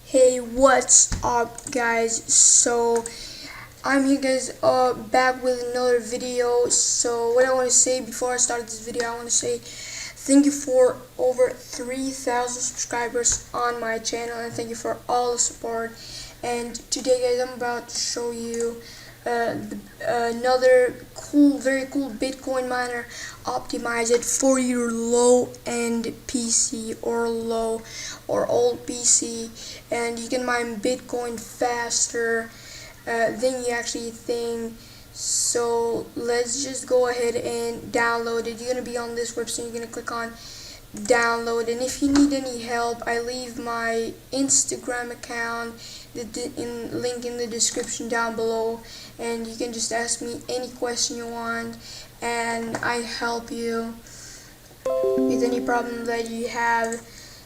Hey, what's up guys? So I'm here guys back with another video. So what I want to say before I start this video, I want to say thank you for over 3,000 subscribers on my channel, and thank you for all the support. And today guys, I'm about to show you another very cool Bitcoin miner. Optimize it for your low-end PC or old PC, and you can mine Bitcoin faster than you actually think. So let's just go ahead and download it. You're gonna be on this website. You're gonna click on download, and if you need any help, I leave my Instagram account link in the description down below, and you can just ask me any question you want and I help you with any problem that you have.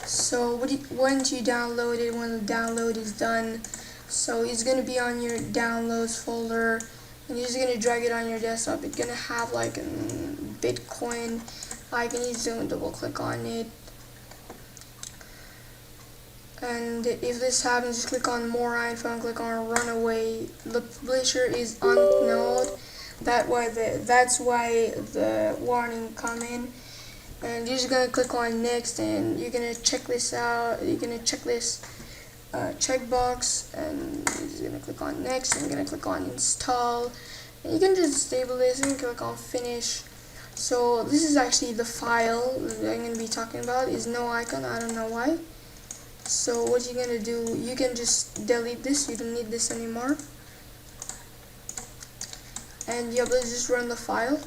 So once you download it, when the download is done, so it's gonna be on your downloads folder, and you're just gonna drag it on your desktop. It's gonna have like a Bitcoin icon. You just double click on it, and if this happens, just click on more info and click on runaway. The publisher is unknown. That's why the warning come in. And you're just gonna click on next, and you're gonna check this out. You're gonna check this checkbox, and you're just gonna click on next, and you're gonna click on install, and you can just disable this and click on finish. So this is actually the file that I'm gonna be talking about. Is no icon. I don't know why. So what you're gonna do, you can just delete this. You don't need this anymore, and you're able to just run the file.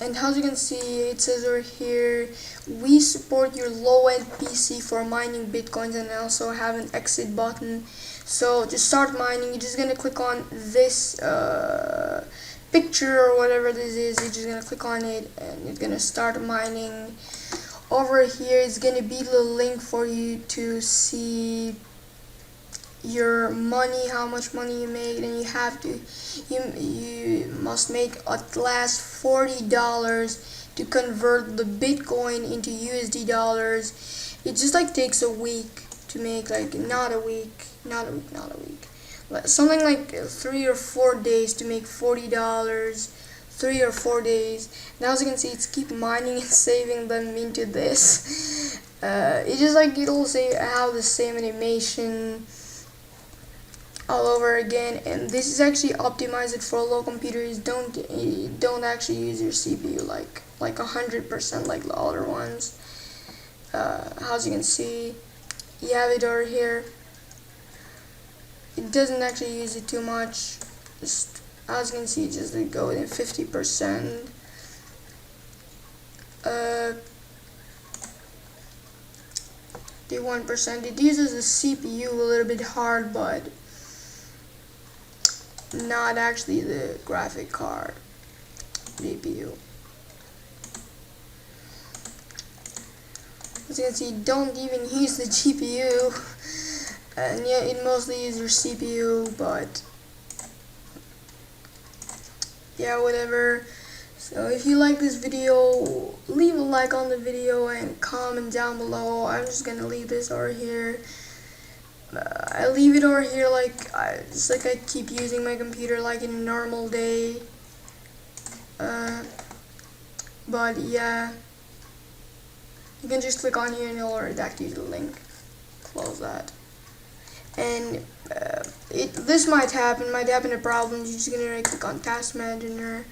And as you can see, it says over here, we support your low-end PC for mining Bitcoins, and also have an exit button. So to start mining, you're just gonna click on this picture or whatever this is. You're just gonna click on it, and it's gonna start mining. Over here is gonna be the link for you to see your money, how much money you made, and you must make at last $40 to convert the Bitcoin into USD dollars. It just like takes a week to make, like not a week, something like 3 or 4 days to make $40. 3 or 4 days. Now as you can see, it's keep mining and saving them into this. It just like it'll say have the same animation all over again, and this is actually optimized for low computers. Don't actually use your CPU like 100% like the other ones. As you can see, you have it over here. It doesn't actually use it too much. Just as you can see, just like go in 50%. 51%. It uses the CPU a little bit hard, but not actually the graphic card GPU. As you can see, don't even use the GPU, and yeah, it mostly uses your CPU, but yeah, whatever. So if you like this video, leave a like on the video and comment down below. I'm just gonna leave this over here. I leave it over here just like I keep using my computer like in a normal day. But yeah, you can just click on here and it'll redact the link. Close that. And this might happen a problem. You're just gonna click on Task Manager,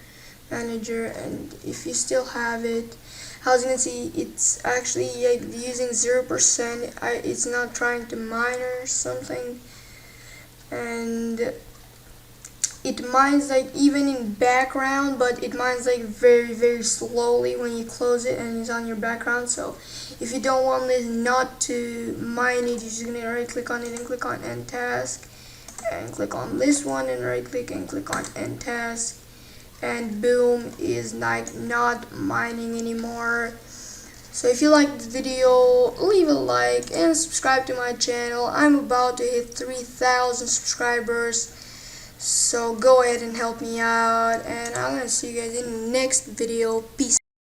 and if you still have it, as you can see, it's actually using 0%. It's not trying to mine or something, and it mines like even in background, but it mines like very slowly when you close it and it's on your background. So if you don't want this not to mine it, you're just gonna right click on it and click on End Task, and click on this one and right click and click on End Task, and boom, is like not mining anymore. So if you liked the video, leave a like and subscribe to my channel. I'm about to hit 3,000 subscribers, so go ahead and help me out, and I'm gonna see you guys in the next video. Peace.